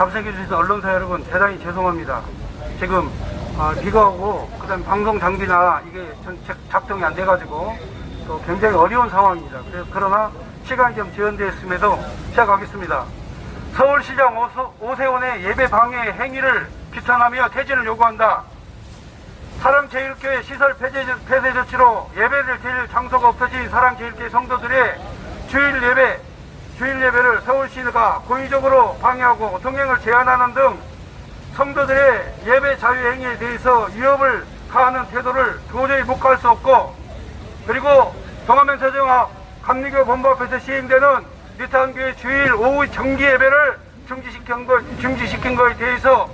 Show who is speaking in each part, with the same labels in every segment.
Speaker 1: 잡석해 주신 언론사 여러분 대단히 죄송합니다. 지금 비가 오고 그다음에 방송 장비나 이게 작동이 안 돼가지고 또 굉장히 어려운 상황입니다. 그러나 시간이 좀 지연되었음에도 시작하겠습니다. 서울시장 오세훈의 예배 방해 행위를 비탄하며 퇴진을 요구한다. 사랑제일교회 시설 폐쇄 조치로 예배를 드릴 장소가 없어진 사랑제일교회 성도들의 주일 예배를 서울시가 고의적으로 방해하고 동행을 제한하는 등 성도들의 예배 자유 행위에 대해서 위협을 가하는 태도를 도저히 묵과할 수 없고, 그리고 동안면사정화 감리교 본부 앞에서 시행되는 뉴타운교회 주일 오후 정기 예배를 중지시킨 것에 대해서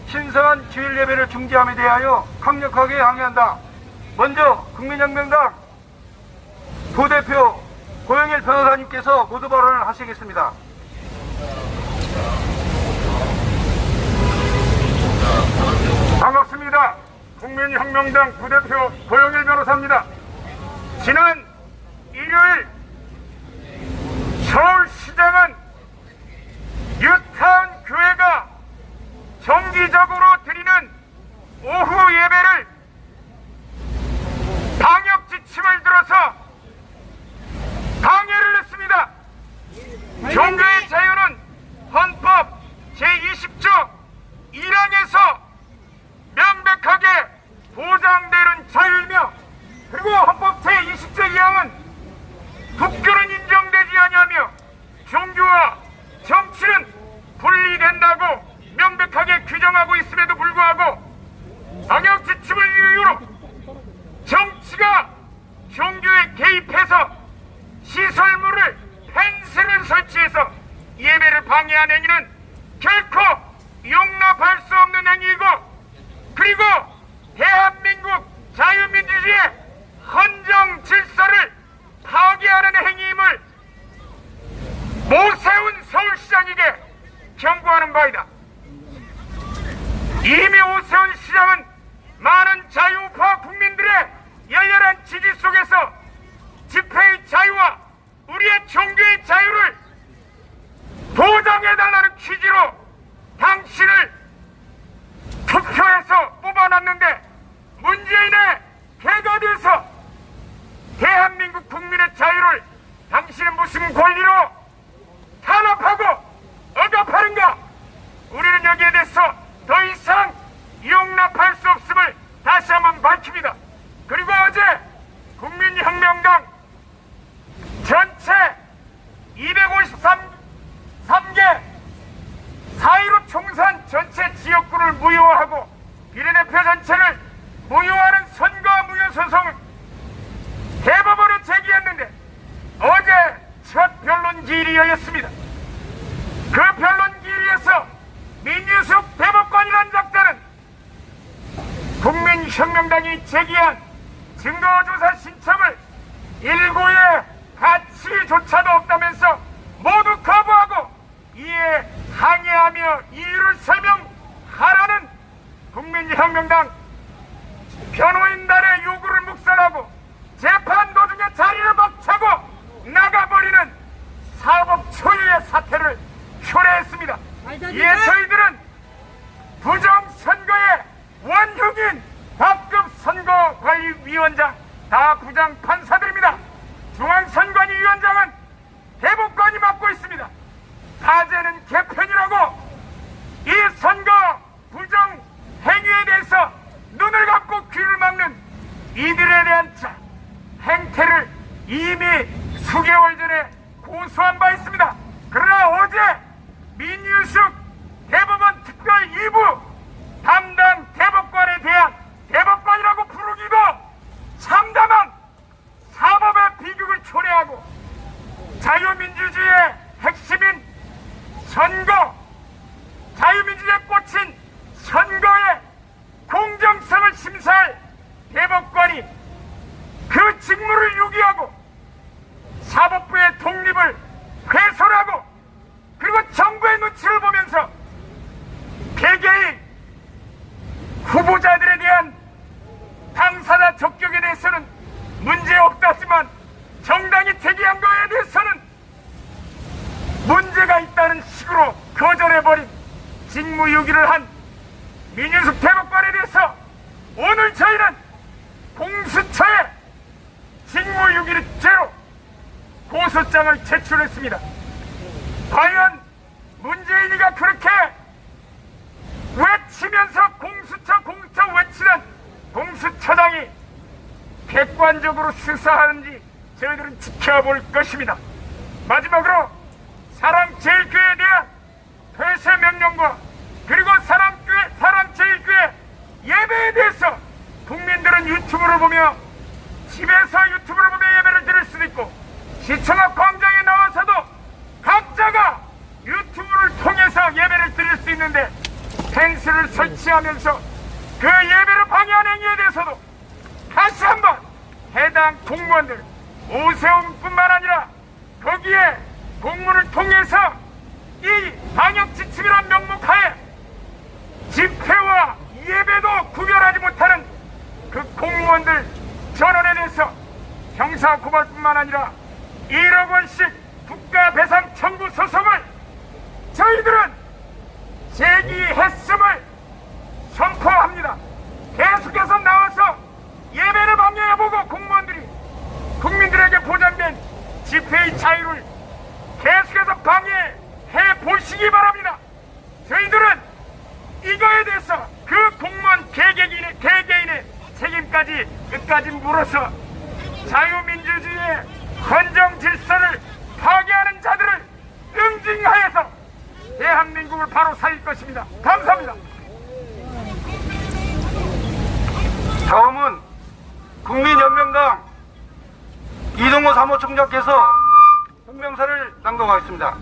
Speaker 1: 신성한 주일 예배를 중지함에 대하여 강력하게 항의한다. 먼저 국민혁명당 부대표 고영일 변호사님께서 모두 발언을 하시겠습니다.
Speaker 2: 반갑습니다. 국민혁명당 부대표 고영일 변호사입니다. 지난 일요일 서울시장은 뉴타운 교회가 정기적으로 드리는 오후 예배를 방역 지침을 들어서 방해를 했습니다. 종교의 자유는 헌법 제20조 1항에서 명백하게 보장되는 자유이며, 그리고 헌법 제20조 2항은 국교는 인정되지 아니하며 종교와 정치는 분리된다고 명백하게 규정하고 있음에도 불구하고 방역 지침을 이유로 정치가 종교에 개입해서 시설물을 펜스를 설치해서 예배를 방해한 행위는 결코 용납할 수 없는 행위이고, 그리고 대한민국 자유민주주의의 헌정 질서를 파괴하는 행위임을 오세훈 서울시장에게 경고하는 바이다. 이미 오세훈 시장은 많은 자유우파 국민들의 열렬한 지지 속에서 집회의 자유와 우리의 종교의 자유를 보장해달라는 취지로 당신을 투표해서 뽑아놨는데, 문재인의 개가 돼서 대한민국 국민의 자유를 당신은 무슨 권리로 탄압하고 억압하는가? 우리는 여기에 대해서 더 이상 용납할 수 없음을 다시 한번 밝힙니다. 그리고 어제 국민혁명당 전체 253개 4.15 총선 전체 지역구를 무효화하고 비례대표 전체를 무효화하는 선거 무효 소송을 대법원에 제기했는데, 어제 첫 변론 기일이 열렸습니다. 그 변론 기일에서 민유숙 대법관이라는 작자는 국민혁명당이 제기한 증거조사 신청을 일고의 가치조차도 없다면서 모두 거부하고 이에 항의하며 이유를 설명하라는 국민혁명당 변호인단의 요구를 묵살하고 재판 도중에 자리를 박차고 나가버리는 사법 초유의 사태를 초래했습니다. 이에 저희들은 부정선거의 원흉인 각급 선거관리위원장 다 부장 판사들입니다. 중앙선관위위원장은 대법관이 맡고 있습니다. 타제는 개편이라고 이 선거 부정 행위에 대해서 눈을 감고 귀를 막는 이들에 대한 행태를 이미 수개월 전에 고소한 바 있습니다. 그러나 어제 민유숙 대법원 특별 2부 담당 대법관에 대한 대법관이라고 부르기도 참담한 사법의 비극을 초래하고 자유민주주의의 핵심인 선거, 자유민주주의에 꽂힌 선거의 공정성을 심사할 대법관이 그 직무를 유기하고 사법부의 독립을 훼손하고, 그리고 정부의 눈치를 보면서 개개인 후보자들에 대한 당사자 적격에 대해서는 문제없다지만 정당이 제기한 거에 대해서는 문제가 있다는 식으로 거절해버린 직무유기를 한 민윤숙 대법관에 대해서 오늘 저희는 공수처에 직무유기죄로 고소장을 제출했습니다. 과연 문재인이가 그렇게 외치면서 공수처 외치는 공수처장이 객관적으로 수사하는지 저희들은 지켜볼 것입니다. 마지막으로 사랑제일교회에 대한 폐쇄 명령과 그리고 사랑제일교회 예배에 대해서 국민들은 유튜브를 보며 집에서 유튜브를 보며 예배를 드릴 수도 있고 시청 앞 광장에 나와서도 각자가 유튜브를 통해서 예배를 드릴 수 있는데 펜스를 설치하면서 그 예배를 방해하는 행위에 대해서도 다시 한번 해당 공무원들 오세훈뿐만 아니라 거기에 공문을 통해서 이 방역지침이란 명목하에 집회와 예배도 구별하지 못하는 그 공무원들 전원에 대해서 형사고발뿐만 아니라 1억 원씩 국가배상 청구 소송을 저희들은 제기했음을 선포합니다. 계속해서 나와서 예배를 방해해보고 공무원들이 국민들에게 보장된 집회의 자유를 계속해서 방해해 보시기 바랍니다. 저희들은 이거에 대해서 그 공무원 개개인의 책임까지 끝까지 물어서 자유민주주의의 헌정 질서를 파괴하는 자들을 응징하여서 대한민국을 바로 살릴 것입니다. 감사합니다.
Speaker 1: 다음은 국민혁명당 이동호 사무총장께서 성명서를 낭독하겠습니다.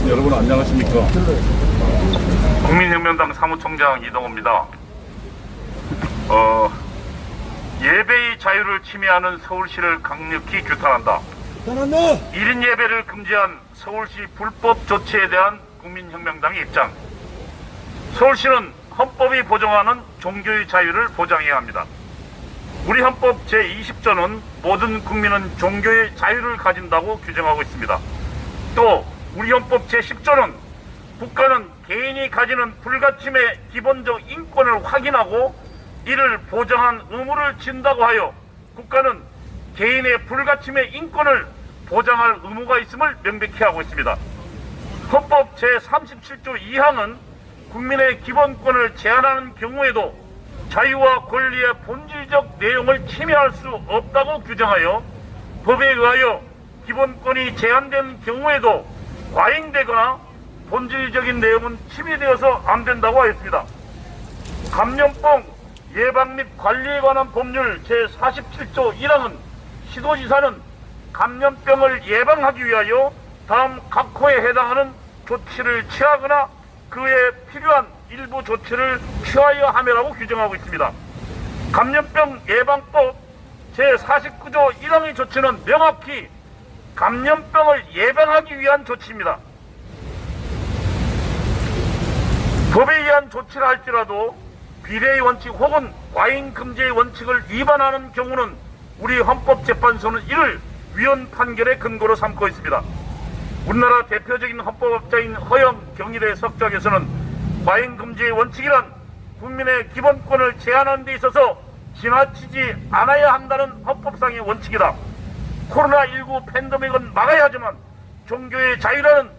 Speaker 3: 여러분 안녕하십니까?
Speaker 4: 국민혁명당 사무총장 이동호입니다. 예배의 자유를 침해하는 서울시를 강력히 규탄한다. 1인 예배를 금지한 서울시 불법 조치에 대한 국민혁명당의 입장. 서울시는 헌법이 보장하는 종교의 자유를 보장해야 합니다. 우리 헌법 제20조는 모든 국민은 종교의 자유를 가진다고 규정하고 있습니다. 또 우리 헌법 제10조는 국가는 개인이 가지는 불가침의 기본적 인권을 확인하고 이를 보장한 의무를 진다고 하여 국가는 개인의 불가침의 인권을 보장할 의무가 있음을 명백히 하고 있습니다. 헌법 제37조 2항은 국민의 기본권을 제한하는 경우에도 자유와 권리의 본질적 내용을 침해할 수 없다고 규정하여 법에 의하여 기본권이 제한된 경우에도 과잉되거나 본질적인 내용은 침해되어서 안 된다고 하였습니다. 감염병 예방 및 관리에 관한 법률 제47조 1항은 시도지사는 감염병을 예방하기 위하여 다음 각 호에 해당하는 조치를 취하거나 그에 필요한 일부 조치를 취하여야 하며라고 규정하고 있습니다. 감염병 예방법 제49조 1항의 조치는 명확히 감염병을 예방하기 위한 조치입니다. 법에 의한 조치를 할지라도 비례의 원칙 혹은 과잉 금지의 원칙을 위반하는 경우는 우리 헌법재판소는 이를 위헌 판결의 근거로 삼고 있습니다. 우리나라 대표적인 헌법학자인 허영 경희대 석장에서는 과잉 금지의 원칙이란 국민의 기본권을 제한하는 데 있어서 지나치지 않아야 한다는 헌법상의 원칙이다. 코로나19 팬데믹은 막아야 하지만 종교의 자유라는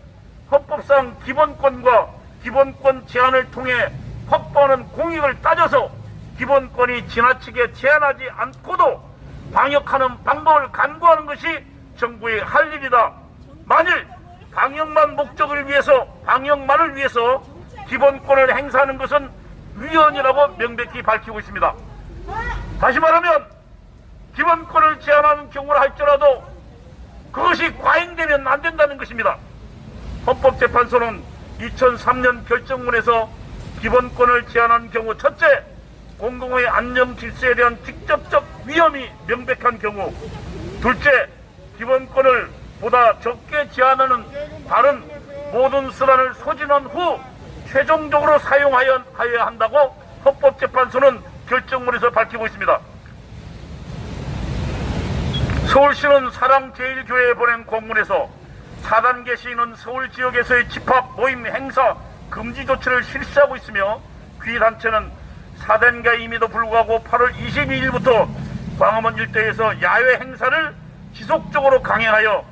Speaker 4: 헌법상 기본권과 기본권 제한을 통해 확보하는 공익을 따져서 기본권이 지나치게 제한하지 않고도 방역하는 방법을 간구하는 것이 정부의 할 일이다. 만일 방역만 목적을 위해서 방역만을 위해서 기본권을 행사하는 것은 위헌이라고 명백히 밝히고 있습니다. 다시 말하면 기본권을 제한하는 경우를 할지라도 그것이 과잉되면 안 된다는 것입니다. 헌법재판소는 2003년 결정문에서 기본권을 제한하는 경우 첫째, 공공의 안녕 질서에 대한 직접적 위험이 명백한 경우, 둘째, 기본권을 보다 적게 제한하는 다른 모든 수단을 소진한 후 최종적으로 사용하여야 한다고 헌법재판소는 결정문에서 밝히고 있습니다. 서울시는 사랑제일교회에 보낸 공문에서 4단계 시위는 서울 지역에서의 집합, 모임, 행사 금지 조치를 실시하고 있으며 귀단체는 4단계임에도 불구하고 8월 22일부터 광화문 일대에서 야외 행사를 지속적으로 강행하여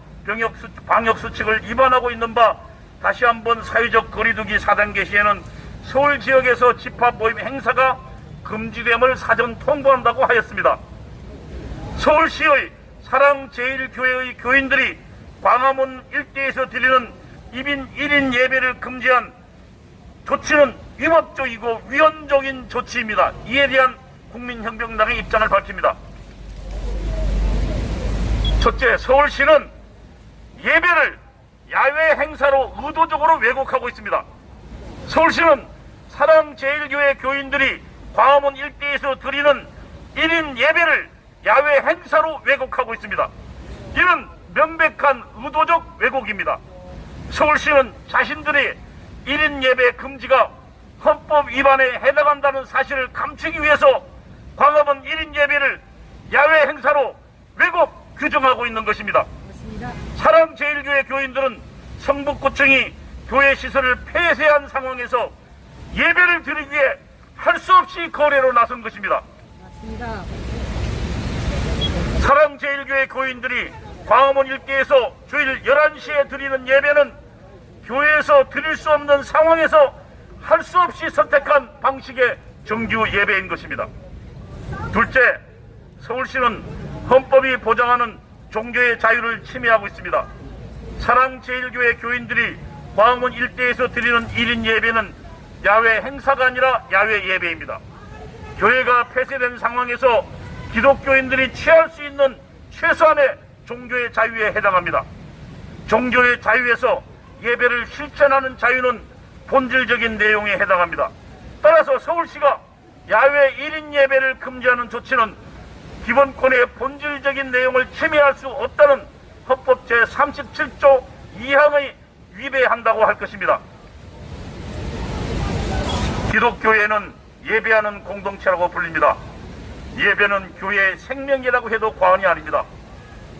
Speaker 4: 방역수칙을 위반하고 있는 바 다시 한번 사회적 거리두기 4단계 시에는 서울 지역에서 집합, 모임, 행사가 금지됨을 사전 통보한다고 하였습니다. 서울시의 사랑제일교회의 교인들이 광화문 일대에서 드리는 1인 예배를 금지한 조치는 위법적이고 위헌적인 조치입니다. 이에 대한 국민혁명당의 입장을 밝힙니다. 첫째, 서울시는 예배를 야외 행사로 의도적으로 왜곡하고 있습니다. 서울시는 사랑제일교회 교인들이 광화문 일대에서 드리는 1인 예배를 야외 행사로 왜곡하고 있습니다. 이는 명백한 의도적 왜곡입니다. 서울시는 자신들의 1인 예배 금지가 헌법 위반에 해당한다는 사실을 감추기 위해서 광화문 1인 예배를 야외 행사로 왜곡 규정하고 있는 것입니다. 사랑제일교회 교인들은 성북구청이 교회 시설을 폐쇄한 상황에서 예배를 드리기 위해 할 수 없이 거래로 나선 것입니다.
Speaker 5: 맞습니다.
Speaker 4: 사랑제일교회 교인들이 광화문 일대에서 주일 11시에 드리는 예배는 교회에서 드릴 수 없는 상황에서 할 수 없이 선택한 방식의 정규 예배인 것입니다. 둘째, 서울시는 헌법이 보장하는 종교의 자유를 침해하고 있습니다. 사랑제일교회 교인들이 광화문 일대에서 드리는 1인 예배는 야외 행사가 아니라 야외 예배입니다. 교회가 폐쇄된 상황에서 기독교인들이 취할 수 있는 최소한의 종교의 자유에 해당합니다. 종교의 자유에서 예배를 실천하는 자유는 본질적인 내용에 해당합니다. 따라서 서울시가 야외 1인 예배를 금지하는 조치는 기본권의 본질적인 내용을 침해할 수 없다는 헌법 제37조 2항의 위배한다고 할 것입니다. 기독교회는 예배하는 공동체라고 불립니다. 예배는 교회의 생명이라고 해도 과언이 아닙니다.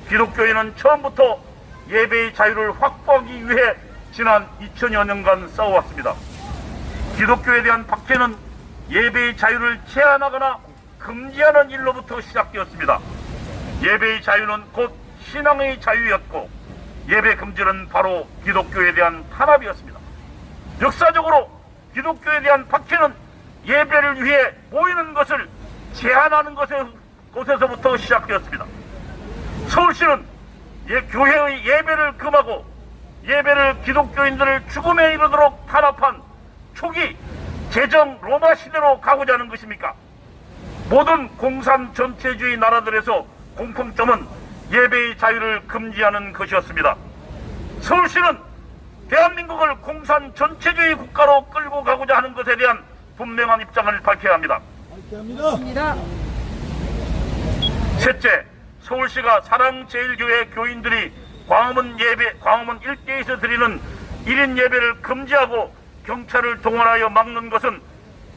Speaker 4: 기독교회는 처음부터 예배의 자유를 확보하기 위해 지난 2000여 년간 싸워왔습니다. 기독교에 대한 박해는 예배의 자유를 제한하거나 금지하는 일로부터 시작되었습니다. 예배의 자유는 곧 신앙의 자유였고 예배 금지는 바로 기독교에 대한 탄압이었습니다. 역사적으로 기독교에 대한 박해는 예배를 위해 모이는 것을 제한하는 곳에서부터 시작되었습니다. 서울시는 교회의 예배를 금하고 예배를 기독교인들을 죽음에 이르도록 탄압한 초기 제정 로마 시대로 가고자 하는 것입니까? 모든 공산 전체주의 나라들에서 공통점은 예배의 자유를 금지하는 것이었습니다. 서울시는 대한민국을 공산 전체주의 국가로 끌고 가고자 하는 것에 대한 분명한 입장을 밝혀야 합니다.
Speaker 5: 맞습니다.
Speaker 4: 셋째, 서울시가 사랑제일교회 교인들이 광화문 일대에서 드리는 1인 예배를 금지하고 경찰을 동원하여 막는 것은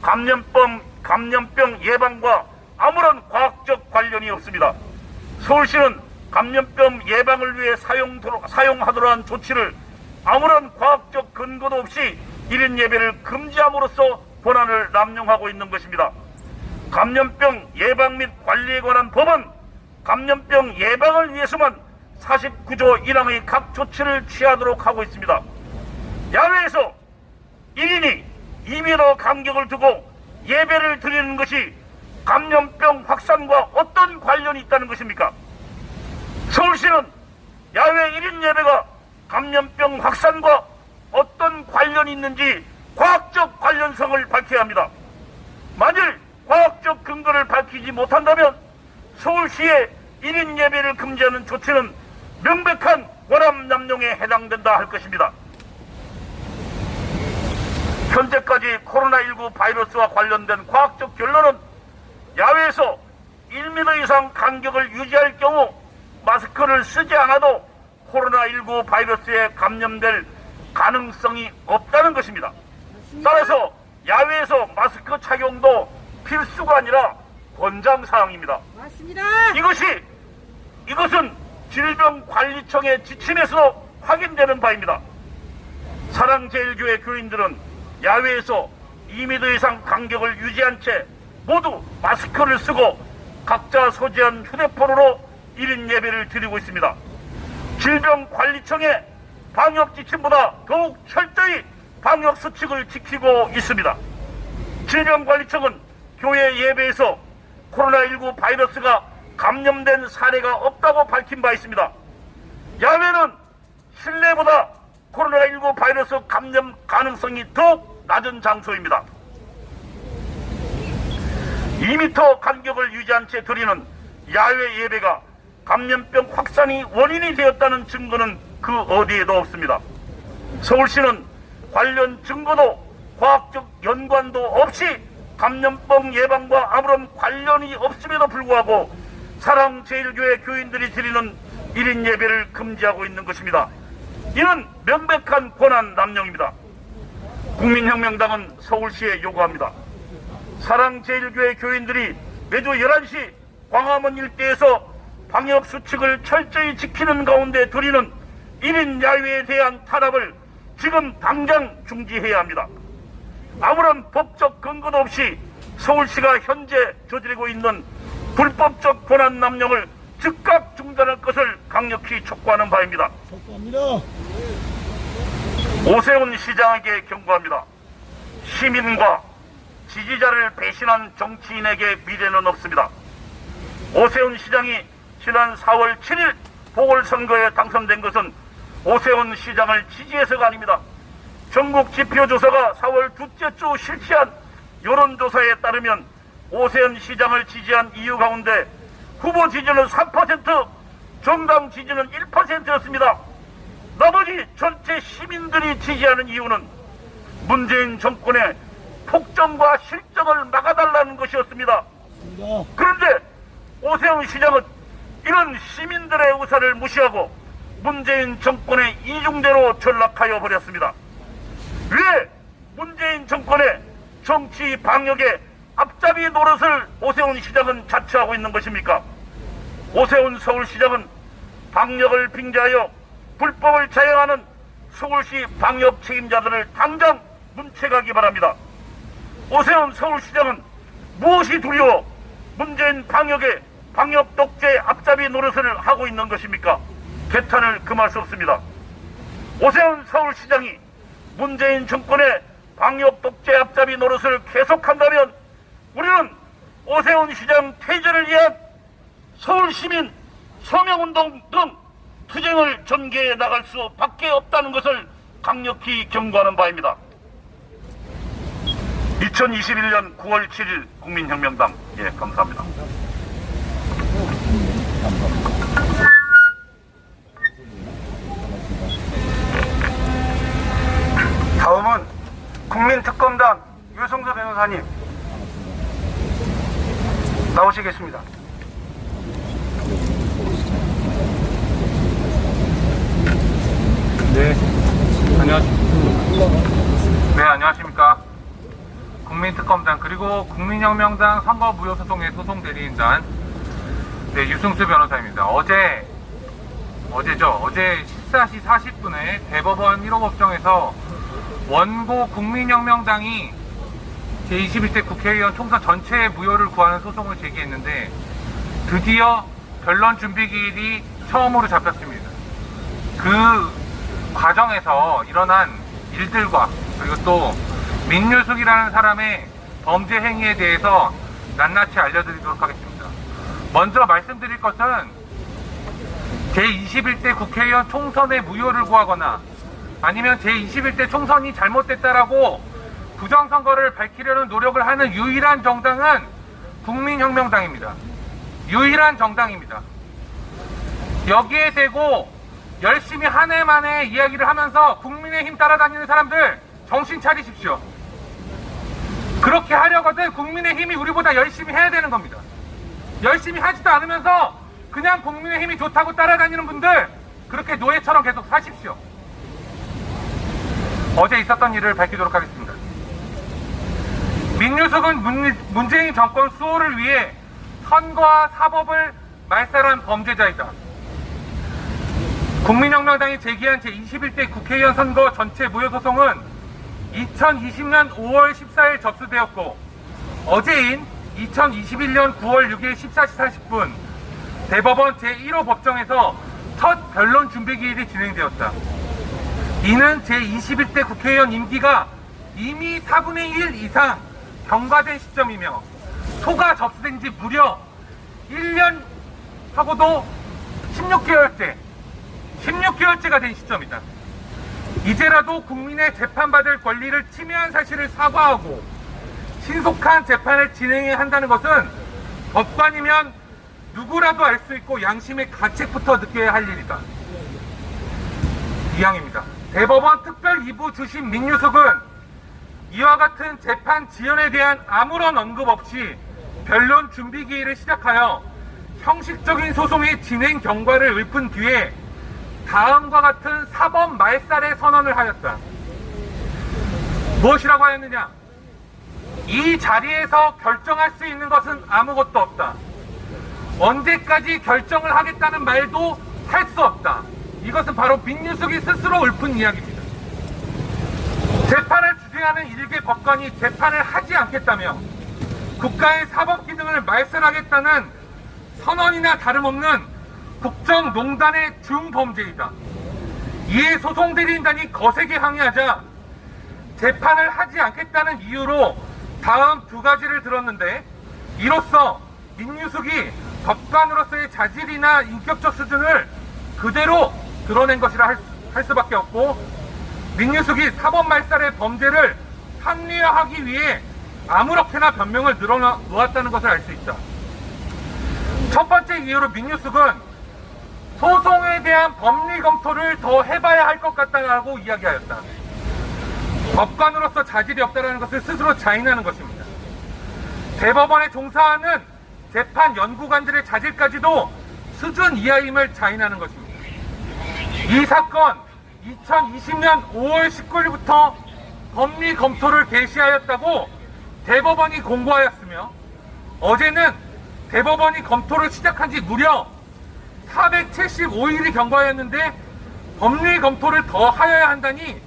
Speaker 4: 감염병 예방과 아무런 과학적 관련이 없습니다. 서울시는 감염병 예방을 위해 사용하도록 한 조치를 아무런 과학적 근거도 없이 1인 예배를 금지함으로써 권한을 남용하고 있는 것입니다. 감염병 예방 및 관리에 관한 법은 감염병 예방을 위해서만 49조 1항의 각 조치를 취하도록 하고 있습니다. 야외에서 1인이 2m 간격을 두고 예배를 드리는 것이 감염병 확산과 어떤 관련이 있다는 것입니까? 서울시는 야외 1인 예배가 감염병 확산과 어떤 관련이 있는지 과학적 관련성을 밝혀야 합니다. 만일 과학적 근거를 밝히지 못한다면 서울시의 1인 예배를 금지하는 조치는 명백한 권한남용에 해당된다 할 것입니다. 현재까지 코로나19 바이러스와 관련된 과학적 결론은 야외에서 1m 이상 간격을 유지할 경우 마스크를 쓰지 않아도 코로나19 바이러스에 감염될 가능성이 없다는 것입니다.
Speaker 5: 맞습니다.
Speaker 4: 따라서 야외에서 마스크 착용도 필수가 아니라 권장사항입니다.
Speaker 5: 맞습니다.
Speaker 4: 이것은 질병관리청의 지침에서 확인되는 바입니다. 사랑제일교회 교인들은 야외에서 2m 이상 간격을 유지한 채 모두 마스크를 쓰고 각자 소지한 휴대폰으로 1인 예배를 드리고 있습니다. 질병관리청의 방역 지침보다 더욱 철저히 방역 수칙을 지키고 있습니다. 질병관리청은 교회 예배에서 코로나19 바이러스가 감염된 사례가 없다고 밝힌 바 있습니다. 야외는 실내보다 코로나19 바이러스 감염 가능성이 더욱 낮은 장소입니다. 2m 간격을 유지한 채 드리는 야외 예배가 감염병 확산이 원인이 되었다는 증거는 그 어디에도 없습니다. 서울시는 관련 증거도 과학적 연관도 없이 감염병 예방과 아무런 관련이 없음에도 불구하고 사랑제일교회 교인들이 드리는 1인 예배를 금지하고 있는 것입니다. 이는 명백한 권한 남용입니다. 국민혁명당은 서울시에 요구합니다. 사랑제일교회 교인들이 매주 11시 광화문 일대에서 방역수칙을 철저히 지키는 가운데 드리는 1인 야외에 대한 탄압을 지금 당장 중지해야 합니다. 아무런 법적 근거도 없이 서울시가 현재 저지르고 있는 불법적 권한 남용을 즉각 중단할 것을 강력히 촉구하는 바입니다. 오세훈 시장에게 경고합니다. 시민과 지지자를 배신한 정치인에게 미래는 없습니다. 오세훈 시장이 지난 4월 7일 보궐선거에 당선된 것은 오세훈 시장을 지지해서가 아닙니다. 전국 지표조사가 4월 둘째 주 실시한 여론조사에 따르면 오세훈 시장을 지지한 이유 가운데 후보 지지는 3%, 정당 지지는 1%였습니다. 나머지 전체 시민들이 지지하는 이유는 문재인 정권의 폭정과 실정을 막아달라는 것이었습니다. 그런데 오세훈 시장은 이런 시민들의 의사를 무시하고 문재인 정권의 이중대로 전락하여 버렸습니다. 왜 문재인 정권의 정치 방역에 앞잡이 노릇을 오세훈 시장은 자처하고 있는 것입니까? 오세훈 서울시장은 방역을 빙자하여 불법을 자행하는 서울시 방역 책임자들을 당장 문책하기 바랍니다. 오세훈 서울시장은 무엇이 두려워 문재인 방역에 방역 독재 앞잡이 노릇을 하고 있는 것입니까? 개탄을 금할 수 없습니다. 오세훈 서울시장이 문재인 정권의 방역 독재 앞잡이 노릇을 계속한다면 우리는 오세훈 시장 퇴진을 위한 서울시민 서명운동 등 투쟁을 전개해 나갈 수밖에 없다는 것을 강력히 경고하는 바입니다. 2021년 9월 7일 국민혁명당 감사합니다.
Speaker 1: 다음은 국민특검단 유성서 변호사님 나오시겠습니다.
Speaker 6: 네, 안녕하십니까. 국민특검단 그리고 국민혁명당 선거무효소송의 소송대리인단 유승수 변호사입니다. 어제 14시 40분에 대법원 1호 법정에서 원고 국민혁명당이 제21대 국회의원 총선 전체 무효를 구하는 소송을 제기했는데 드디어 변론 준비기일이 처음으로 잡혔습니다. 그 과정에서 일어난 일들과 그리고 또 민유숙이라는 사람의 범죄 행위에 대해서 낱낱이 알려드리도록 하겠습니다. 먼저 말씀드릴 것은 제21대 국회의원 총선의 무효를 구하거나 아니면 제21대 총선이 잘못됐다라고 부정선거를 밝히려는 노력을 하는 유일한 정당은 국민혁명당입니다. 유일한 정당입니다. 여기에 대고 열심히 한 해 만에 이야기를 하면서 국민의힘 따라다니는 사람들 정신 차리십시오. 그렇게 하려거든 국민의힘이 우리보다 열심히 해야 되는 겁니다. 열심히 하지도 않으면서 그냥 국민의힘이 좋다고 따라다니는 분들 그렇게 노예처럼 계속 사십시오. 어제 있었던 일을 밝히도록 하겠습니다. 민유숙은 문재인 정권 수호를 위해 선거와 사법을 말살한 범죄자이다. 국민혁명당이 제기한 제21대 국회의원 선거 전체 무효소송은 2020년 5월 14일 접수되었고 어제인 2021년 9월 6일 14시 40분 대법원 제1호 법정에서 첫 변론 준비기일이 진행되었다. 이는 제21대 국회의원 임기가 이미 4분의 1 이상 경과된 시점이며 소가 접수된 지 무려 1년 하고도 16개월째가 된 시점이다. 이제라도 국민의 재판받을 권리를 침해한 사실을 사과하고 신속한 재판을 진행해야 한다는 것은 법관이면 누구라도 알 수 있고 양심의 가책부터 느껴야 할 일이다. 이항입니다. 대법원 특별 2부 주심 민유숙은 이와 같은 재판 지연에 대한 아무런 언급 없이 변론 준비 기일을 시작하여 형식적인 소송의 진행 경과를 읊은 뒤에 다음과 같은 사법 말살의 선언을 하였다. 무엇이라고 하였느냐? 이 자리에서 결정할 수 있는 것은 아무것도 없다. 언제까지 결정을 하겠다는 말도 할 수 없다. 이것은 바로 민유숙이 스스로 읊은 이야기입니다. 재판을 주재하는 일개 법관이 재판을 하지 않겠다며 국가의 사법 기능을 말살하겠다는 선언이나 다름없는 국정농단의 중범죄이다. 이에 소송대리인단이 거세게 항의하자 재판을 하지 않겠다는 이유로 다음 두 가지를 들었는데, 이로써 민유숙이 법관으로서의 자질이나 인격적 수준을 그대로 드러낸 것이라 할 수밖에 없고, 민유숙이 사법 말살의 범죄를 합리화하기 위해 아무렇게나 변명을 늘어놓았다는 것을 알 수 있다. 첫 번째 이유로 민유숙은 소송에 대한 법리 검토를 더 해봐야 할 것 같다고 이야기하였다. 법관으로서 자질이 없다는 것을 스스로 자인하는 것입니다. 대법원에 종사하는 재판 연구관들의 자질까지도 수준 이하임을 자인하는 것입니다. 이 사건 2020년 5월 19일부터 법리 검토를 개시하였다고 대법원이 공고하였으며, 어제는 대법원이 검토를 시작한 지 무려 475일이 경과하였는데 법리 검토를 더 하여야 한다니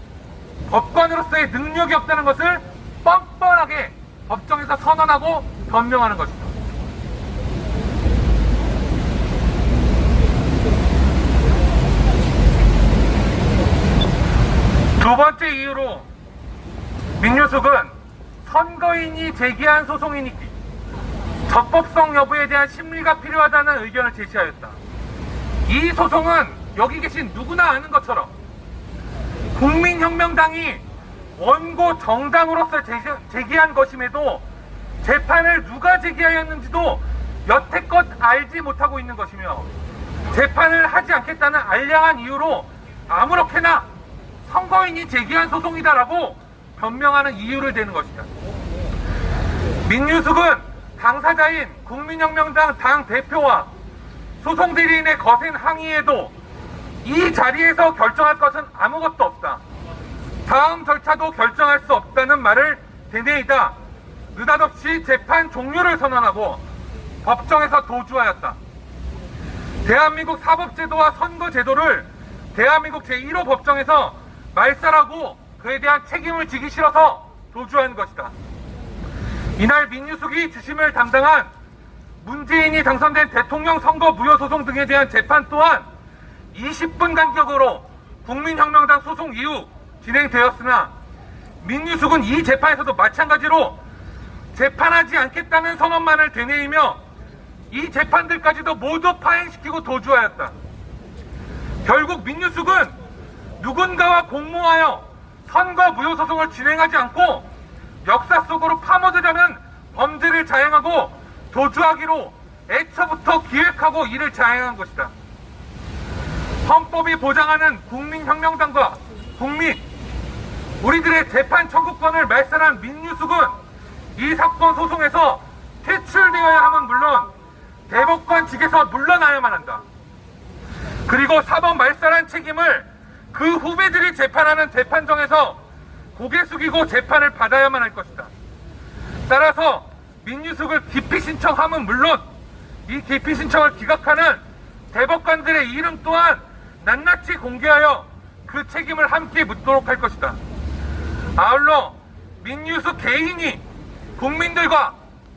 Speaker 6: 법관으로서의 능력이 없다는 것을 뻔뻔하게 법정에서 선언하고 변명하는 것입니다. 두 번째 이유로 민유숙은 선거인이 제기한 소송이니 적법성 여부에 대한 심리가 필요하다는 의견을 제시하였다. 이 소송은 여기 계신 누구나 아는 것처럼 국민혁명당이 원고 정당으로서 제기한 것임에도 재판을 누가 제기하였는지도 여태껏 알지 못하고 있는 것이며, 재판을 하지 않겠다는 알량한 이유로 아무렇게나 선거인이 제기한 소송이다라고 변명하는 이유를 대는 것이다. 민유숙은 당사자인 국민혁명당 당 대표와 소송 대리인의 거센 항의에도 이 자리에서 결정할 것은 아무것도 없다, 다음 절차도 결정할 수 없다는 말을 되뇌이다 느닷없이 재판 종료를 선언하고 법정에서 도주하였다. 대한민국 사법제도와 선거제도를 대한민국 제1호 법정에서 말살하고 그에 대한 책임을 지기 싫어서 도주한 것이다. 이날 민유숙이 주심을 담당한 문재인이 당선된 대통령 선거 무효소송 등에 대한 재판 또한 20분 간격으로 국민혁명당 소송 이후 진행되었으나, 민유숙은 이 재판에서도 마찬가지로 재판하지 않겠다는 선언만을 되뇌이며 이 재판들까지도 모두 파행시키고 도주하였다. 결국 민유숙은 누군가와 공모하여 선거 무효소송을 진행하지 않고 역사 속으로 파묻으려는 범죄를 자행하고 도주하기로 애초부터 기획하고 이를 자행한 것이다. 헌법이 보장하는 국민혁명당과 국민, 우리들의 재판 청구권을 말살한 민유숙은 이 사건 소송에서 퇴출되어야 함은 물론 대법관직에서 물러나야만 한다. 그리고 사법 말살한 책임을 그 후배들이 재판하는 재판정에서 고개 숙이고 재판을 받아야만 할 것이다. 따라서 민유숙을 기피 신청함은 물론 이 기피 신청을 기각하는 대법관들의 이름 또한 낱낱이 공개하여 그 책임을 함께 묻도록 할 것이다. 아울러 민유숙 개인이 국민들과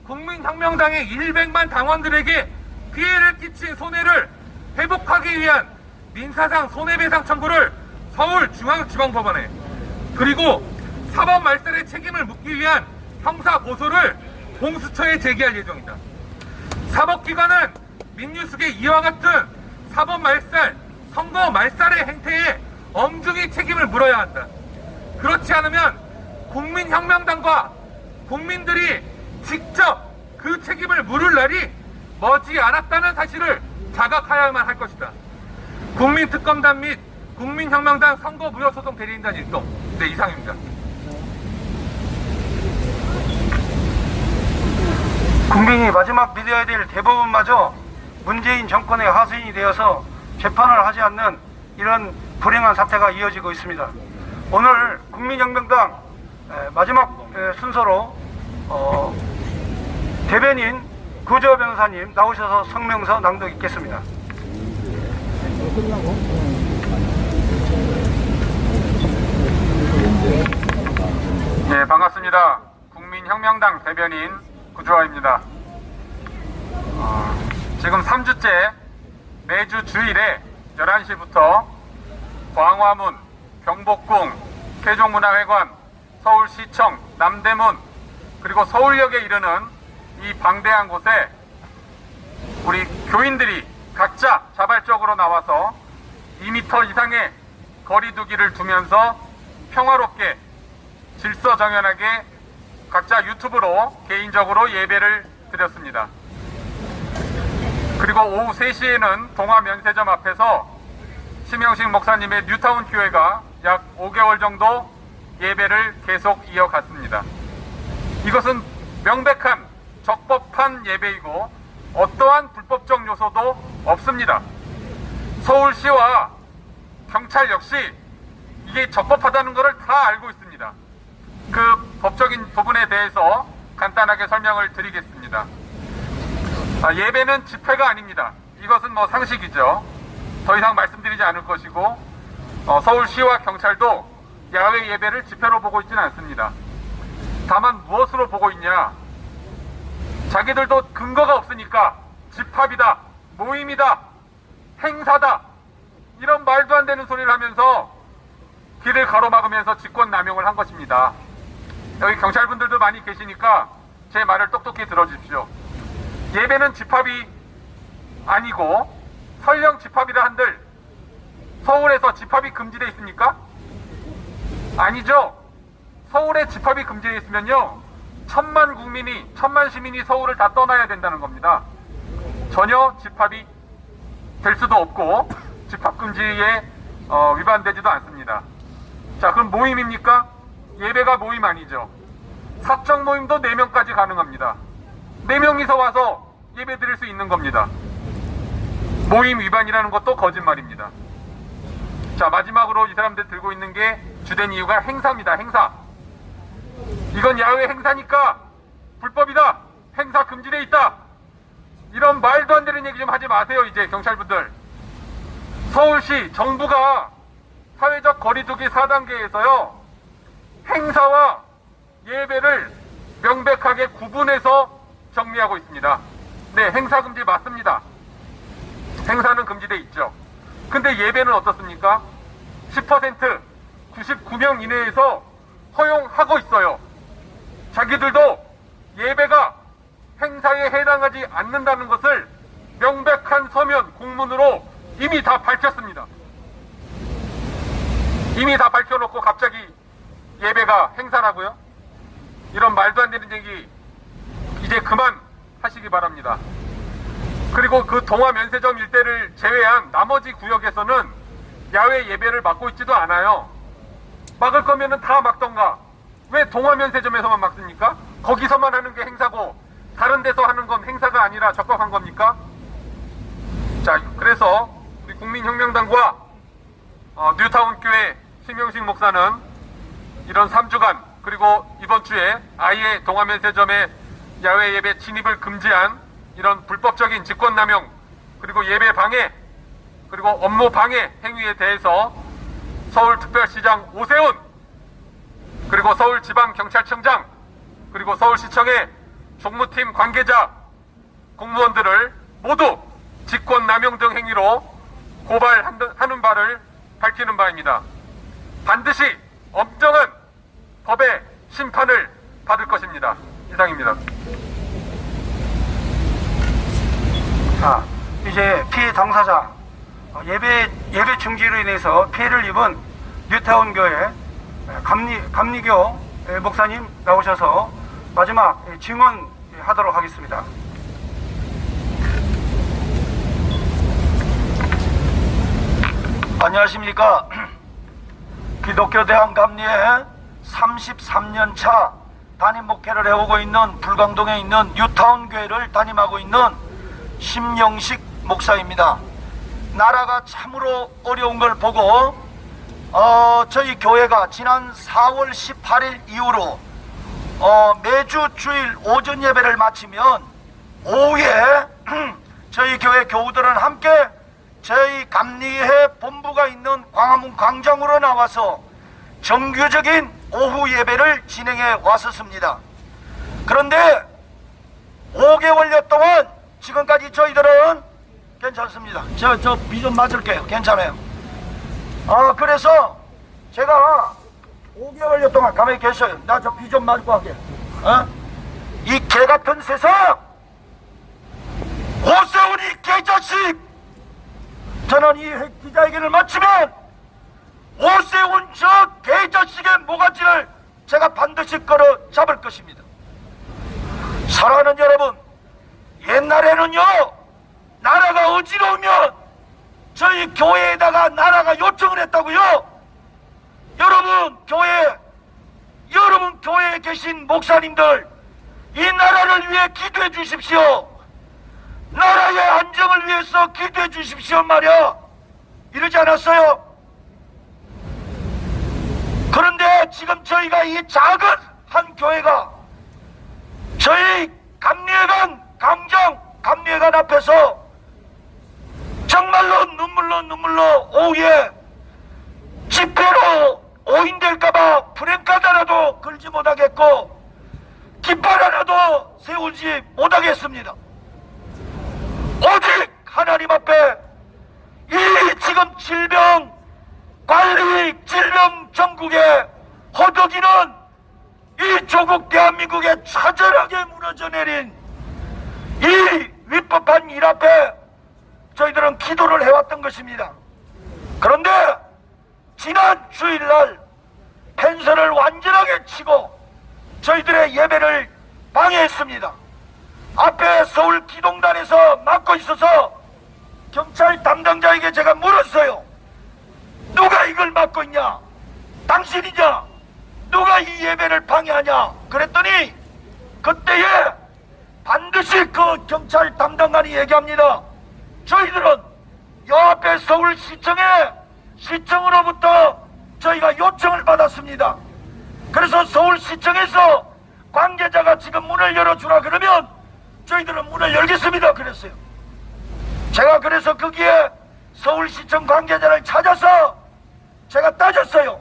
Speaker 6: 국민혁명당의 100만 당원들에게 피해를 끼친 손해를 회복하기 위한 민사상 손해배상 청구를 서울중앙지방법원에, 그리고 사법 말살의 책임을 묻기 위한 형사 고소를 공수처에 제기할 예정이다. 사법기관은 민유숙의 이와 같은 사법 말살, 선거 말살의 행태에 엄중히 책임을 물어야 한다. 그렇지 않으면 국민혁명당과 국민들이 직접 그 책임을 물을 날이 머지 않았다는 사실을 자각하야만 할 것이다. 국민특검단 및 국민혁명당 선거무효소송 대리인단 일동. 네, 이상입니다.
Speaker 1: 국민이 마지막 믿어야 될 대법원마저 문재인 정권의 하수인이 되어서 재판을 하지 않는 이런 불행한 사태가 이어지고 있습니다. 오늘 국민혁명당 마지막 순서로 대변인 구조 변호사님 나오셔서 성명서 낭독 있겠습니다.
Speaker 7: 네, 반갑습니다. 국민혁명당 대변인 구주화입니다. 지금 3주째 매주 주일에 11시부터 광화문, 경복궁, 세종문화회관, 서울시청, 남대문, 그리고 서울역에 이르는 이 방대한 곳에 우리 교인들이 각자 자발적으로 나와서 2m 이상의 거리두기를 두면서 평화롭게 질서정연하게 각자 유튜브로 개인적으로 예배를 드렸습니다. 그리고 오후 3시에는 동화면세점 앞에서 심영식 목사님의 뉴타운 교회가 약 5개월 정도 예배를 계속 이어갔습니다. 이것은 명백한 적법한 예배이고 어떠한 불법적 요소도 없습니다. 서울시와 경찰 역시 이게 적법하다는 것을 다 알고 있습니다. 그 법적인 부분에 대해서 간단하게 설명을 드리겠습니다. 예배는 집회가 아닙니다. 이것은 뭐 상식이죠. 더 이상 말씀드리지 않을 것이고 서울시와 경찰도 야외 예배를 집회로 보고 있지는 않습니다. 다만 무엇으로 보고 있냐, 자기들도 근거가 없으니까 집합이다, 모임이다, 행사다, 이런 말도 안 되는 소리를 하면서 길을 가로막으면서 직권 남용을 한 것입니다. 여기 경찰분들도 많이 계시니까 제 말을 똑똑히 들어주십시오. 예배는 집합이 아니고 설령 집합이라 한들 서울에서 집합이 금지되어 있습니까? 아니죠. 서울에 집합이 금지되어 있으면요, 1000만 국민이, 1000만 시민이 서울을 다 떠나야 된다는 겁니다. 전혀 집합이 될 수도 없고 집합금지에 위반되지도 않습니다. 자, 그럼 모임입니까? 예배가 모임 아니죠. 사적 모임도 4명까지 가능합니다. 4명이서 와서 예배 드릴 수 있는 겁니다. 모임 위반이라는 것도 거짓말입니다. 자, 마지막으로 이 사람들 들고 있는 게 주된 이유가 행사입니다. 행사. 이건 야외 행사니까 불법이다, 행사 금지되어 있다, 이런 말도 안 되는 얘기 좀 하지 마세요. 이제 경찰분들, 서울시 정부가 사회적 거리두기 4단계에서요 행사와 예배를 명백하게 구분해서 정리하고 있습니다. 네, 행사 금지 맞습니다. 행사는 금지돼 있죠. 근데 예배는 어떻습니까? 10%, 99명 이내에서 허용하고 있어요. 자기들도 예배가 행사에 해당하지 않는다는 것을 명백한 서면 공문으로 이미 다 밝혔습니다. 이미 다 밝혀놓고 갑자기 예배가 행사라고요? 이런 말도 안 되는 얘기 이제 그만 하시기 바랍니다. 그리고 그 동화면세점 일대를 제외한 나머지 구역에서는 야외 예배를 막고 있지도 않아요. 막을 거면은 다 막던가. 왜 동화면세점에서만 막습니까? 거기서만 하는 게 행사고 다른 데서 하는 건 행사가 아니라 적법한 겁니까? 자, 그래서 우리 국민혁명당과 뉴타운 교회 심영식 목사는 이런 3주간 그리고 이번 주에 아예 동화면세점에 야외 예배 진입을 금지한 이런 불법적인 직권남용, 그리고 예배 방해, 그리고 업무 방해 행위에 대해서 서울특별시장 오세훈, 그리고 서울지방경찰청장, 그리고 서울시청의 종무팀 관계자, 공무원들을 모두 직권남용 등 행위로 고발하는 바를 밝히는 바입니다. 반드시 엄정한 법의 심판을 받을 것입니다. 이상입니다.
Speaker 1: 자, 이제 피해 당사자, 예배 중지로 인해서 피해를 입은 뉴타운 교회 감리교 목사님 나오셔서 마지막 증언하도록 하겠습니다.
Speaker 8: 안녕하십니까. 기독교대학 감리에 33년 차 담임 목회를 해오고 있는 불광동에 있는 뉴타운 교회를 담임하고 있는 심영식 목사입니다. 나라가 참으로 어려운 걸 보고 저희 교회가 지난 4월 18일 이후로 매주 주일 오전 예배를 마치면 오후에 저희 교회 교우들은 함께 저희 감리회 본부가 있는 광화문 광장으로 나와서 정규적인 오후 예배를 진행해 왔었습니다. 그런데 5개월여 동안 지금까지 저희들은 괜찮습니다. 저 비 좀 맞을게요. 괜찮아요. 그래서 제가 5개월여 동안 가만히 계셔요. 나 저 비 좀 맞고 하게. 이 개같은 세상! 오세훈이 개자식! 저는 이 기자회견을 마치면 오세훈 저 개자식의 모가지를 제가 반드시 걸어 잡을 것입니다. 사랑하는 여러분, 옛날에는요, 나라가 어지러우면 저희 교회에다가 나라가 요청을 했다고요. 여러분 교회에 계신 목사님들, 이 나라를 위해 기도해 주십시오. 나라의 안정을 위해서 기도해 주십시오 말이야. 이러지 않았어요? 그런데 지금 저희가 이 작은 한 교회가 저희 감리회관 앞에서 정말로 눈물로 오후에 집회로 오인될까봐 프랭카드 하나도 걸지 못하겠고 깃발 하나도 세우지 못하겠습니다. 오직 하나님 앞에 이 지금 질병 전국에 허덕이는 이 조국 대한민국에 처절하게 무너져 내린 이 위법한 일 앞에 저희들은 기도를 해왔던 것입니다. 그런데 지난 주일날 펜션을 완전하게 치고 저희들의 예배를 방해했습니다. 앞에 서울 기동단에서 막고 있어서 경찰 담당자에게 제가 물었어요. 누가 이걸 막고 있냐? 당신이냐? 누가 이 예배를 방해하냐? 그랬더니 그때에 반드시 그 경찰 담당관이 얘기합니다. 저희들은 요 앞에 시청으로부터 저희가 요청을 받았습니다. 그래서 서울시청에서 관계자가 지금 문을 열어주라 그러면 저희들은 문을 열겠습니다. 그랬어요. 제가 그래서 거기에 서울시청 관계자를 찾아서 제가 따졌어요.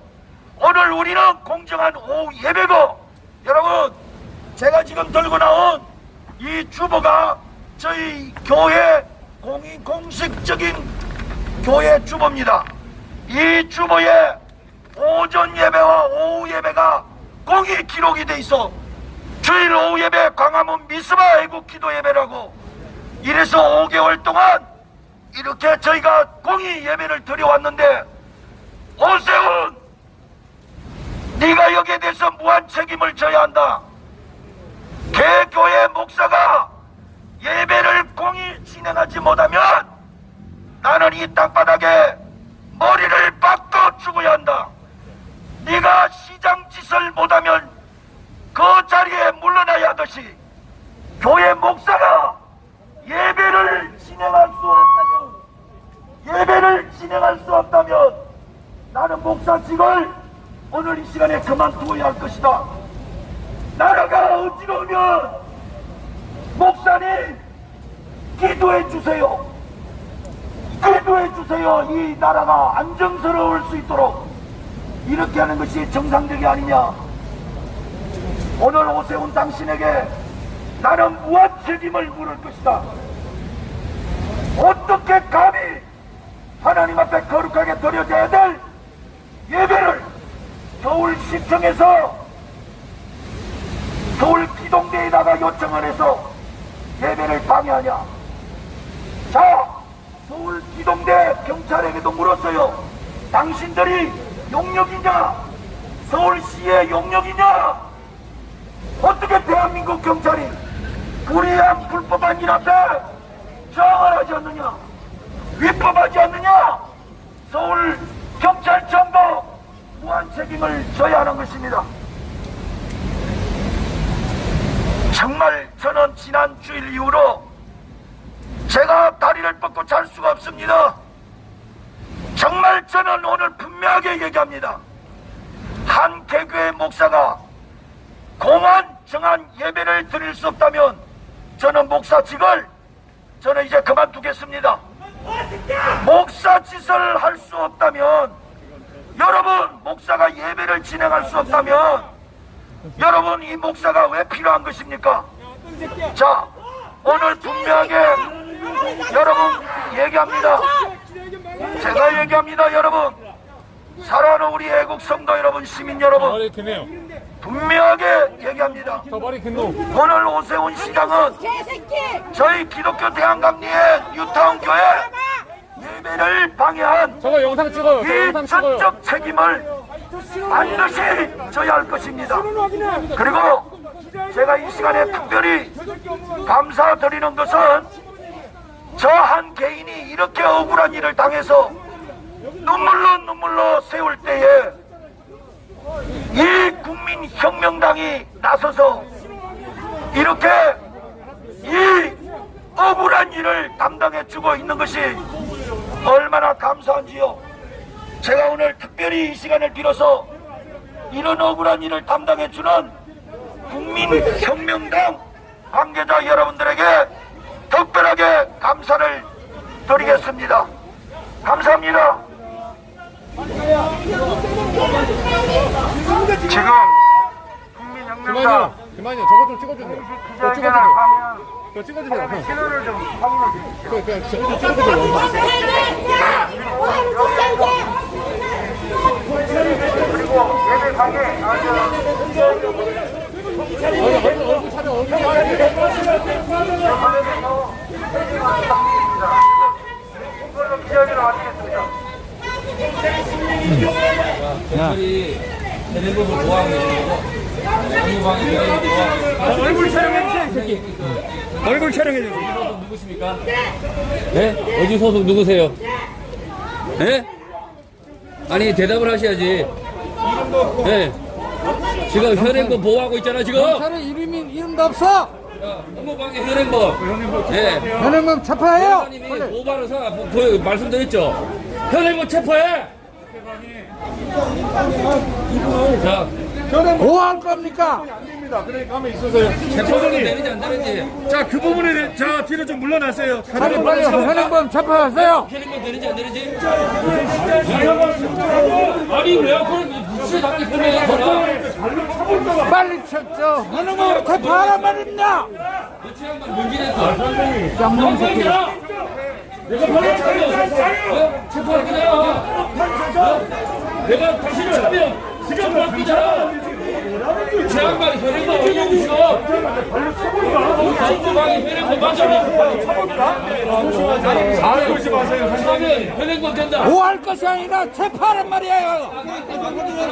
Speaker 8: 오늘 우리는 공정한 오후 예배고, 여러분 제가 지금 들고 나온 이 주보가 저희 교회 공식적인 교회 주보입니다. 이 주보에 오전 예배와 오후 예배가 공히 기록이 돼 있어. 주일 오후 예배 광화문 미스바 애국 기도 예배라고. 이래서 5개월 동안 이렇게 저희가 공히 예배를 드려왔는데, 오세훈, 네가 여기에 대해서 무한 책임을 져야 한다. 개교회 목사가 예배를 공히 진행하지 못하면 나는 이 땅바닥에 머리를 박도 죽어야 한다. 네가 시장 짓을 못하면 그 자리에 물러나야 하듯이 교회 목사가 예배를 진행할 수 없다면 나는 목사직을 오늘 이 시간에 그만두어야 할 것이다. 나라가 어지러우면 목사님 기도해 주세요. 기도해 주세요. 이 나라가 안정스러울 수 있도록 이렇게 하는 것이 정상적이 아니냐. 오늘 오세훈 당신에게 나는 무한 책임을 물을 것이다. 어떻게 감히 하나님 앞에 거룩하게 드려져야 될 예배를 서울시청에서 서울 기동대에다가 요청을 해서 예배를 방해하냐. 자, 서울 기동대 경찰에게도 물었어요. 당신들이 용역이냐 서울시의 용역이냐. 어떻게 대한민국 경찰이 불이한 불법한 일 앞에 저항을 하지 않느냐, 위법하지 않느냐. 서울 경찰청도 무한 책임을 져야 하는 것입니다. 정말 저는 지난 주일 이후로 제가 다리를 뻗고 잘 수가 없습니다. 정말 저는 오늘 분명하게 얘기합니다. 한 개교의 목사가 공안 정한 예배를 드릴 수 없다면 저는 목사직을 저는 이제 그만두겠습니다. 목사 짓을 할 수 없다면, 여러분 목사가 예배를 진행할 수 없다면 여러분 이 목사가 왜 필요한 것입니까? 자, 오늘 분명하게 여러분 얘기합니다. 제가 얘기합니다. 여러분, 사랑하는 우리 애국 성도 여러분, 시민 여러분, 분명하게 얘기합니다. 오늘 오세훈 시장은 저희 기독교 대한감리의 뉴타운 교회 예배를 방해한 이 전적 책임을 반드시 져야 할 것입니다. 그리고 제가 이 시간에 특별히 감사드리는 것은 저 한 개인이 이렇게 억울한 일을 당해서 눈물로 세울 때에 이 국민혁명당이 나서서 이렇게 이 억울한 일을 담당해주고 있는 것이 얼마나 감사한지요. 제가 오늘 특별히 이 시간을 빌어서 이런 억울한 일을 담당해주는 국민혁명당 관계자 여러분들에게 특별하게 감사를 드리겠습니다. 감사합니다.
Speaker 1: 지금 국민혁명당
Speaker 3: 그만요. 저거 좀 찍어주세요.
Speaker 1: 기자회견을 하면
Speaker 3: 저 찍어주세요.
Speaker 1: 신호를 좀 확인해 주십시오. 그리고 예배 방해
Speaker 3: 얼굴 촬영 얼굴
Speaker 1: 이걸로 기자회견을 마치겠습니다.
Speaker 9: 경찰이 대대부분 좋아하고 계시고 안무방이 대대부분 좋아하고
Speaker 2: 얼굴 촬영해주세요, 이 새끼. 얼굴 촬영해주세요.
Speaker 9: 소속 누구십니까? 네? 어디 소속 누구세요? 네? 아니 대답을 하셔야지. 네. 지금 현행범 보호하고 있잖아 지금.
Speaker 5: 경찰은 이름도 없어.
Speaker 9: 업무방해 현행범. 네.
Speaker 5: 현행범 체포해요.
Speaker 9: 회장님이 모바를 말씀드렸죠. 현행범 체포해. 자,
Speaker 5: 뭐 할 겁니까?
Speaker 9: 체포는 되는지 안 되는지.
Speaker 2: 자, 그 부분에 자 뒤로 좀 물러나세요.
Speaker 5: 빨리 현행범 체포하세요.
Speaker 9: 현행범 되는지 안 되는지. 아니 왜 그걸 무슨 자꾸 현행범
Speaker 5: 빨리 쳤죠. 현행범 체포하란 말입니다.
Speaker 9: 그 양반 문진했어.
Speaker 5: 쌍놈 새끼.
Speaker 9: 내가 바로 체포할 거야. 내가 다시를 하면 지금 바뀌잖아. 제 양반이 현행범 어디냐고 지금. 정부방이 현행범 맞잖아. 아, 그러지 마세요. 하면 현행범 된다.
Speaker 5: 뭐 할 것이 아니라 체포하란 말이에요.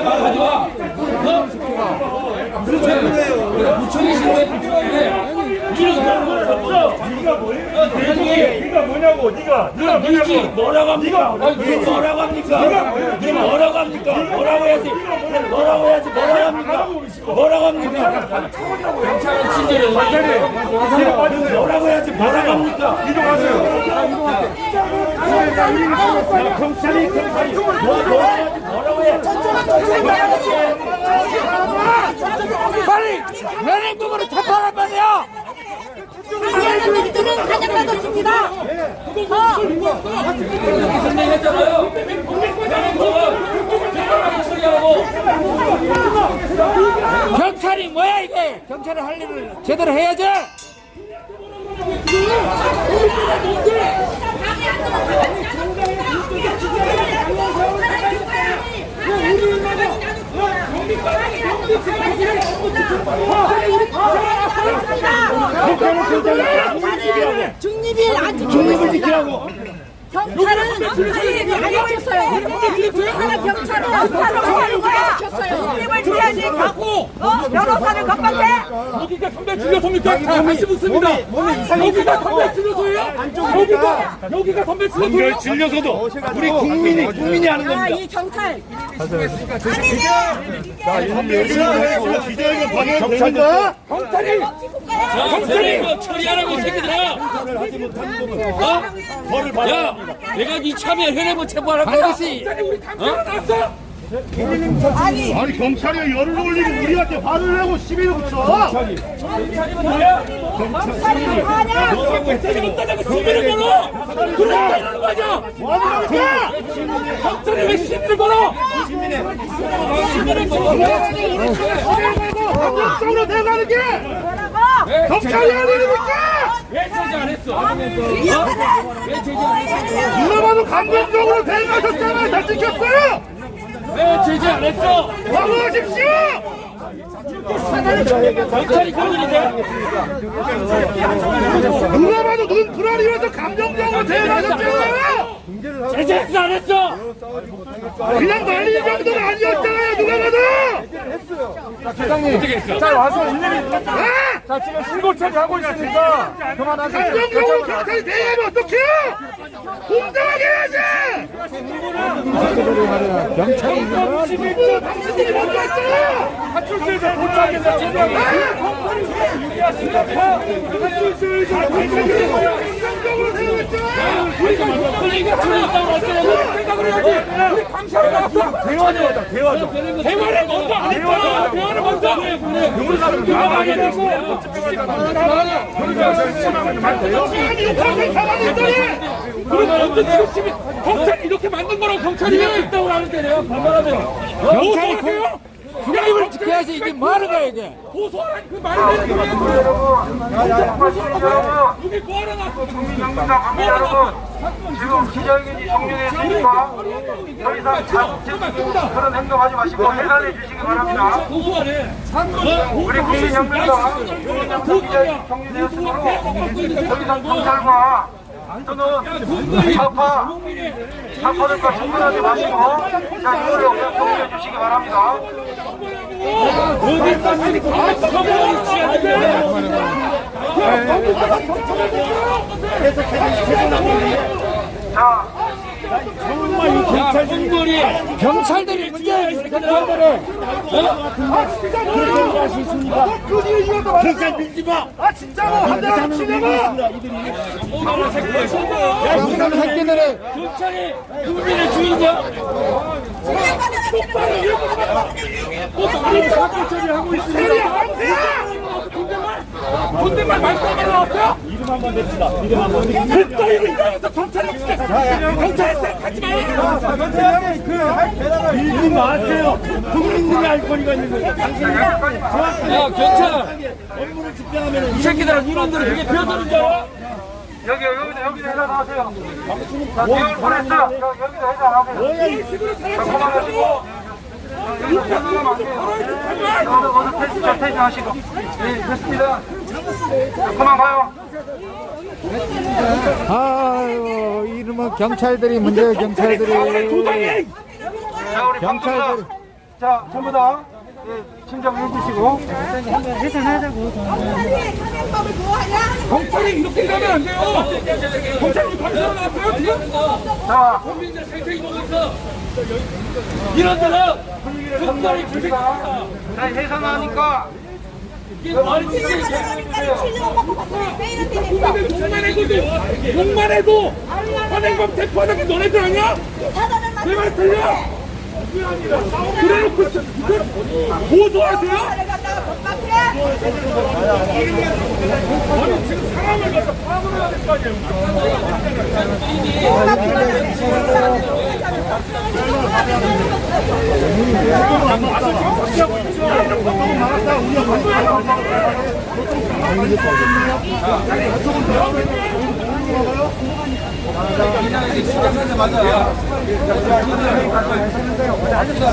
Speaker 9: 하지 마. 부총이 싫어해. 부총이. 이런 건 없어.
Speaker 2: 네가 뭐야? 네가 뭐냐고? 네가
Speaker 9: 뭐라고 합니까?
Speaker 2: 네가
Speaker 9: 뭐라고 합니까? 네가 뭐라고 합니까? 뭐라고 해야지? 뭐라고 해야지? 뭐라고 합니까? 뭐라고 합니까? 경찰은 친절해. 뭐라고 해야지? 뭐라고 합니까?
Speaker 2: 이동하세요. 경찰이
Speaker 9: 뭐라고 해?
Speaker 5: 현행범으로 체포하란 말이야.
Speaker 10: 사냥꾼들은 사냥받았습니다.
Speaker 5: 경찰이 뭐야 이게? 경찰이 할 일을 제대로 해야지.
Speaker 10: 중립을 안 지키고 있습니다. 경찰은 중립을 안 지켰어요. 경찰은 경찰을 왜 지켰어요? 중립을 지켜야지. 변호사를 겁박해.
Speaker 9: 여기가 선배 진료소입니까? 다시 묻습니다. 여기가 선배 진료소예요? 여기가 선배 진료소예요?
Speaker 2: 진료소도 우리 국민이 하는
Speaker 10: 아, 이 경찰.
Speaker 2: 기자회견 방해해도 되는가?
Speaker 9: 경찰이 처리하라고 새끼들아. 야, 내가 이 참여 현행범 체포하라고.
Speaker 5: 반드시
Speaker 2: 아니 경찰이 열을 올리고 우리한테 화를 내고 시비를 붙여.
Speaker 9: 때리겠다고 시비를 걸어. 그러니까 이러는 거 아니야?
Speaker 2: 뭐하는 거야?
Speaker 9: 경찰이 왜 시비를 걸어? 시비를 걸어.
Speaker 2: 감정적으로 대응하는 게 경찰이 할 일이니까.
Speaker 9: 왜 제지 안 했어? 왜 제지 안 했어?
Speaker 2: 누가 봐도 감정적으로 대응하셨잖아요. 다 지켰어요.
Speaker 9: 왜 제지 안 했어?
Speaker 2: 사과하십시오.
Speaker 9: 경찰이 그러는데
Speaker 2: 누가 봐도 눈 불안이어서 감정적으로 대응하셨잖아요.
Speaker 9: 제지했어 안 했어?
Speaker 2: 그냥 말리는 정도는 아니었잖아요. 누가 봐도.
Speaker 3: 어떻게 했어? 자 와서 일일이 자 지금 신고 처리하고 있으니까 그만하세요.
Speaker 2: 감정적으로 경찰이 대응하면 어떡해요? 공정하게 해야지.
Speaker 3: 경찰이
Speaker 2: 당신들이 먼저 했잖아요.
Speaker 3: 파출소에서 도착해서 진행하고
Speaker 2: 감정적으로 대응했잖아요.
Speaker 9: 우리가 처리했다고 어쩌라고 생각을 해야지. 우리 감사를 나왔어.
Speaker 3: 대화죠.
Speaker 9: 대화를 먼저 안 했잖아. 대화를 먼저.
Speaker 3: 나가게 되고
Speaker 9: 그럼 먼저 지금 시민 경찰이 이렇게 만든 거라고 경찰이 왜 있다고 하는데 내가 반말하면
Speaker 5: 경찰이
Speaker 9: 고소하세요?
Speaker 5: 중립을 지켜야지. 이게 뭐 하는 거야 이게?
Speaker 9: 고소하라니 그 말이 되는 거야. 여기 뭐하러 났어?
Speaker 1: 국민영민당 관계 여러분, 지금 기자회견이 종료됐으니까 더 이상 그런 행동하지 마시고 해산해 주시기 바랍니다.
Speaker 9: 고소하네.
Speaker 1: 우리 국민영민당 기자회견이 종료되었으므로 더 이상 경찰과 또는 사파들과 접근하지 마시고 자, 이거를 그냥 종료해 주시기 바랍니다. 자,
Speaker 5: 경찰들이 이게 경찰들을
Speaker 2: 경찰 밀지 마. 아 진짜로 한대라도 치려고.
Speaker 5: 경찰 새끼들을
Speaker 9: 경찰이 국민의 주인이야. 똑바로 이렇게 사건 처리하고 있습니다. 존댓말 말씀하러 나왔어요? 이름 한번 냅시다. 이름 한번 냅시다. 이거 경찰이 경찰한테 가지 마.
Speaker 2: 밀지 마세요. 국민들이 알 거리가 있는 거예요.
Speaker 9: 야 경찰.
Speaker 2: 업무를 집행하면
Speaker 9: 이 새끼들은 이놈들은 그게 비어드는 줄 알아?
Speaker 1: 여기다 해산하세요. 자, 지금 보냈어. 여기다 해산하세요. 자, 그만하시고. 해산하면 안 돼요. 어서 퇴진하시고. 네, 됐습니다. 자, 그만 가요.
Speaker 5: 아유 이놈의 경찰들이 문제예요. 경찰들이
Speaker 1: 자, 우리 방송사. 자, 전부 다 진정해 주시고.
Speaker 9: 경찰이 이렇게 일하면 안 돼요. 경찰이 방송을 나왔어요 지금?
Speaker 1: 자,
Speaker 9: 국민들 생생히 보고 있어. 이런 데는 경찰이 불쌍하다.
Speaker 1: 자, 해산하니까.
Speaker 9: 이게 말이 되지? 욕만 해도 현행범 대포하는 게 너네들 아니야? 내 말 들려? 그래놓고
Speaker 3: 고소하세요?
Speaker 10: 아니
Speaker 3: 지금 상황을 가서 파악을 해야 될 거 아니에요. 와서 지금 정치하고 있죠.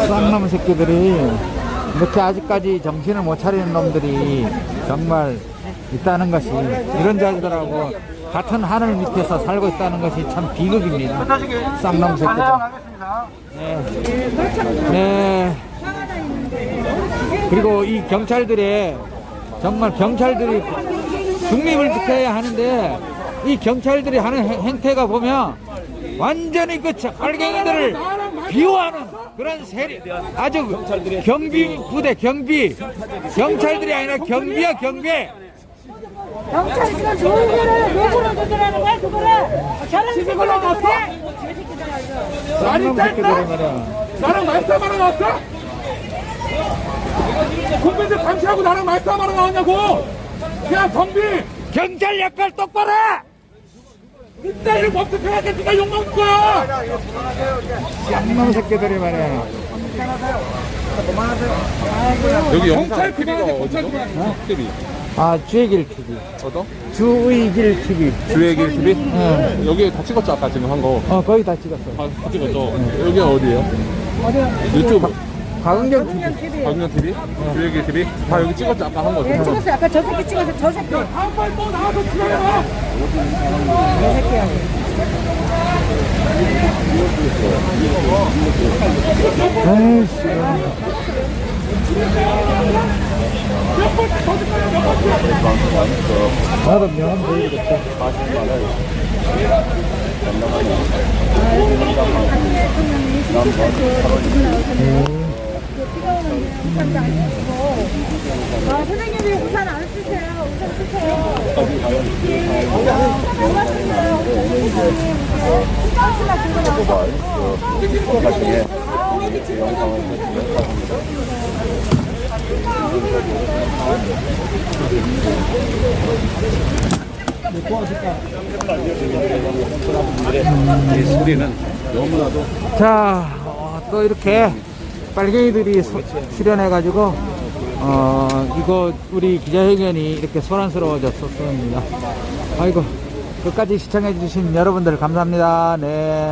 Speaker 5: 쌍놈 새끼들이 이렇게 아직까지 정신을 못 차리는 놈들이 정말 있다는 것이 이런 자들하고 같은 하늘 밑에서 살고 있다는 것이 참 비극입니다. 쌍놈 새끼들. 네. 그리고 이 경찰들의 정말 경찰들이 중립을 지켜야 하는데 이 경찰들이 하는 행태가 보면 완전히 그 빨갱이들을 비호하는 그런 세력, 아주 경비 부대, 경찰들이 아니라 경비야, 경비.
Speaker 10: 경찰들은 좋은 거를 누구를 조절하는 거야, 그거를? 저런 식으로 어때?
Speaker 3: 말이 짧다? 나랑 말싸움하러 나왔어? 국민들 감시하고 나랑 말싸움하러 나왔냐고! 그냥 경비!
Speaker 5: 경찰 역할 똑바로 해!
Speaker 3: 이따위를 법득해야지 네가 욕먹는 거야!
Speaker 5: 쌍놈 새끼들이 말이야.
Speaker 7: 여기
Speaker 3: 경찰 TV가 어디죠?
Speaker 5: 아, 주의길 TV.
Speaker 7: 어떤?
Speaker 5: 주의길 TV.
Speaker 7: 주의길 TV?
Speaker 5: 응.
Speaker 7: 여기 다 찍었죠, 아까 지금 한 거.
Speaker 5: 거의 다 찍었어.
Speaker 7: 다 찍었죠. 여기가 어디예요? 유튜브.
Speaker 5: 박은경 TV.
Speaker 7: 박은경 TV? 주의길 TV? 다 여기 찍었죠, 아까 한 거.
Speaker 10: 찍었어요. 아까 저 새끼 찍었어요. 저 새끼.
Speaker 3: 한번 또 나와서 출연해봐!
Speaker 5: 에이씨. 나도 명함 보여주겠다.
Speaker 10: 선생님이 우산 안 쓰세요. 우산 쓰세요.
Speaker 5: 자, 또 이렇게 빨갱이들이 출연해가지고 이거 우리 기자회견이 이렇게 소란스러워졌었습니다. 아이고, 끝까지 시청해주신 여러분들 감사합니다. 네.